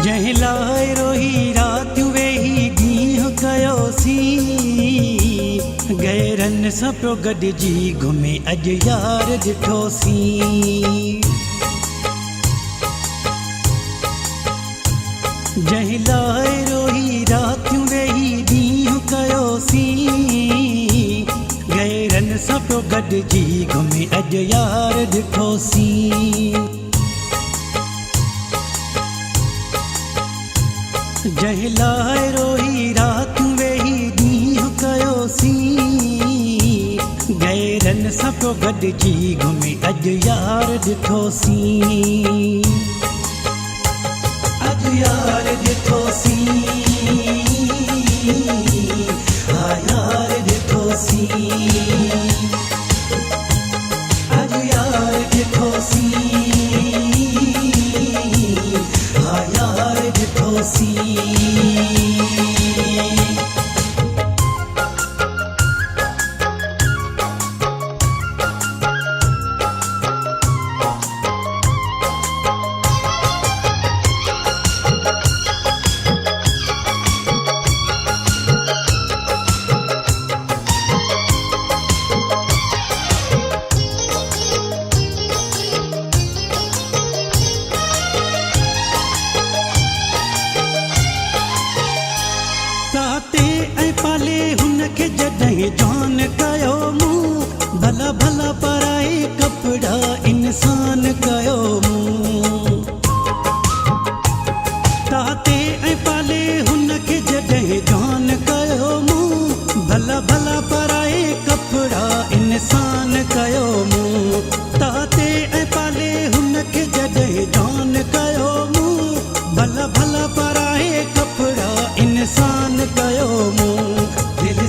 जंहिं लाइ रोही राति वेही ॾींहुं कयोसीं गैरनि सां पियो गॾिजी घुमे अॼु यार ॾिठोसीं। जंहिं लाइ रोही राति वेही ॾींहुं कयोसीं गैरनि सां पियो गॾिजी घुमे अॼु यार ॾिठोसीं। जंहिं लाइ रोही राति वेही ॾींहुं कयोसीं गैरनि सां पियो गॾिजी घुमे अॼु यार ॾिठोसीं। अॼु यार ॾिठोसीं हा यार ॾिठोसीं। अॼु यार ॾिठोसीं हा यार ॾिठोसीं। पाले हुनखे जॾहिं जान कयो मूं भला भला पराए कपिड़ा इंसान कयो मूं। ताते ऐं पाले हुनखे जॾहिं जान कयो मूं भला भला पराए कपिड़ा इंसान कयो मूं। ताते ऐं पाले हुनखे जॾहिं जान कयो मूं भला भला पराए कपिड़ा इंसान कयो मूं। दिल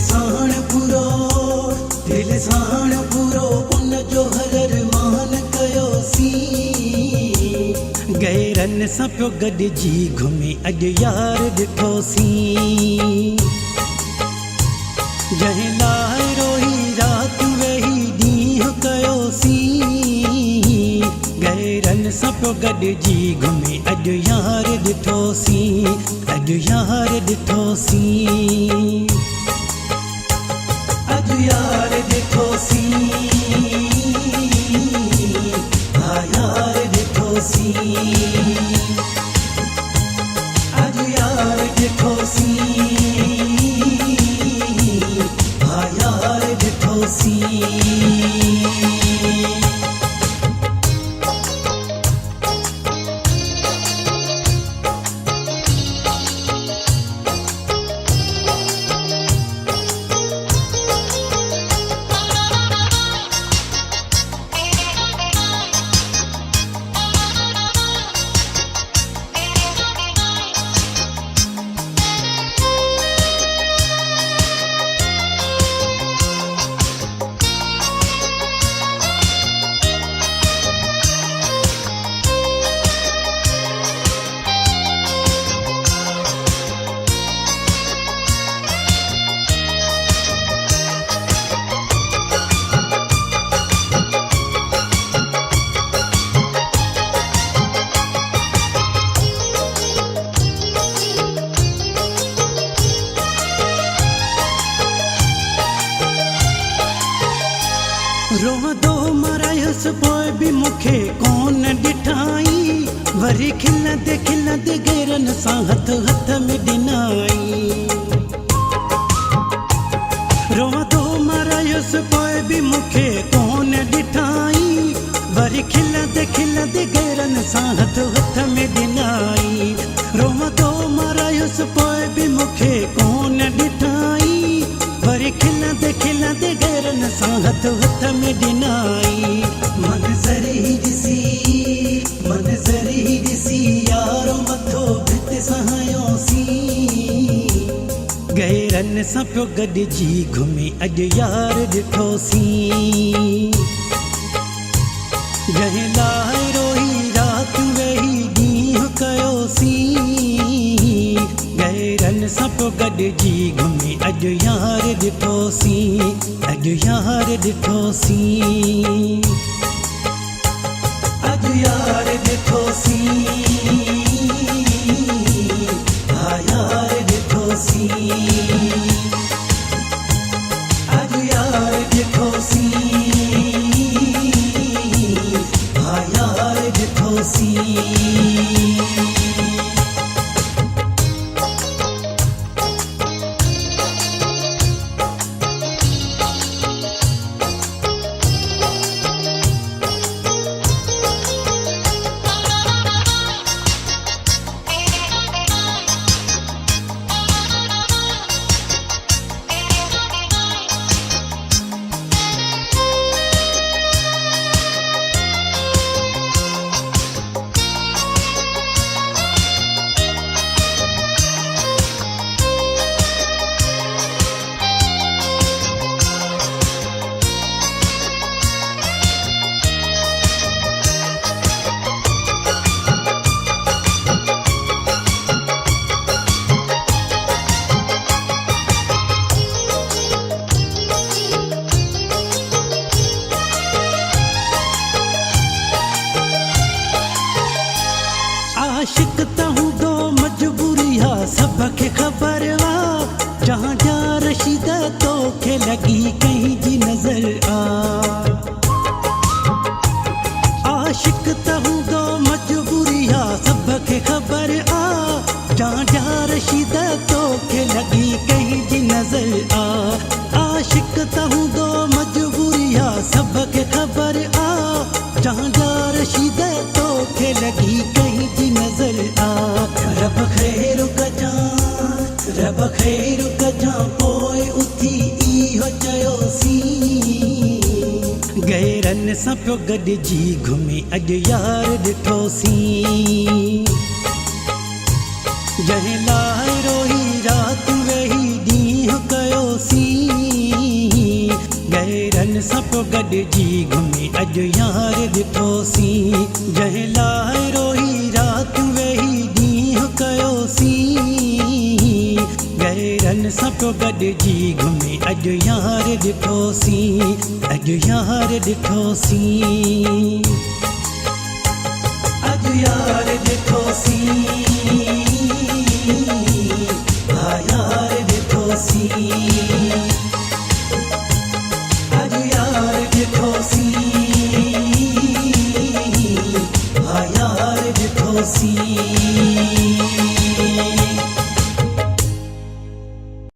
साण पूरो उन जो हर अरमान कयोसीं गैरनि सां पियो गॾिजी घुमे अॼु यार ॾिठोसीं। जंहिं लाइ रोही राति वेही ॾींहुं कयोसीं गैरनि सां पियो गॾिजी घुमे अॼु यार ॾिठोसीं। अॼु यार ॾिठोसीं। अॼु यार ॾिठोसीं हा यार ॾिठोसीं। अॼु यार ॾिठोसीं हा यार ॾिठोसीं। रोंदो मरायसि पोइ बि मूंखे कोन ॾिठाई वरी खिलंदे खिलंदे गैरनि सां हथ हथ में ॾिनाई। रोंदो मरायसि पोइ बि मूंखे कोन ॾिठाई वरी खिलंदे खिलंदे गैरनि सां हथ हथ में ॾिनाई। रोंदो मरायसि पोइ बि मूंखे कोन ॾिठाई वरी खिलंदे खिलंदे गैरनि सां हथ हथ में ॾिनाई। मंज़र ई ॾिसी यारो मथो भित सहायोसीं गैरनि सां पियो गॾिजी घुमे अॼु यार ॾिठोसीं। जंहिं लाइ रोही राति वेही ॾींहुं कयोसीं गैरनि सां पियो गॾिजी घुमे अॼु यार ॾिठोसीं। अॼु यार ॾिठोसीं। अॼु यार ॾिठोसीं सी अज यार ॾिठो सी हा यार ॾिठो सी आशिक त हूंदो मजबूरी हा सबखे ख़बर आ जहां जा रशीद तोखे लॻी कंहिं जी नज़र आ आशिक त हूंदो मजबूरी हा सबखे ख़बर आ जहां जा रशीद तोखे लॻी कंहिं जी नज़र आ आशिक त हूंदो मजबूरी हा सबखे ख़बर आ जहां जा रशीद तोखे लॻी कंहिं जी नज़र आ रब ख़ैर कजां पोइ उथी इहो चयोसी गैरनि सां पियो गॾिजी घुमी अॼु यार ॾिठोसीं जंहिं लाइ रोई राति वेही ॾींहुं कयोसीं गैरनि सां पियो गॾिजी घुमी अॼु यार ॾिठोसीं जंहिं लाइ रोई राति वेही ॾींहुं कयोसीं गैरनि सां पियो गॾिजी घुमी अॼु यार ॾिठोसीं अॼु यार ॾिठोसीं अॼु यार ॾिठोसीं हा यार ॾिठोसीं अॼु यार ॾिठोसीं हा यार ॾिठोसीं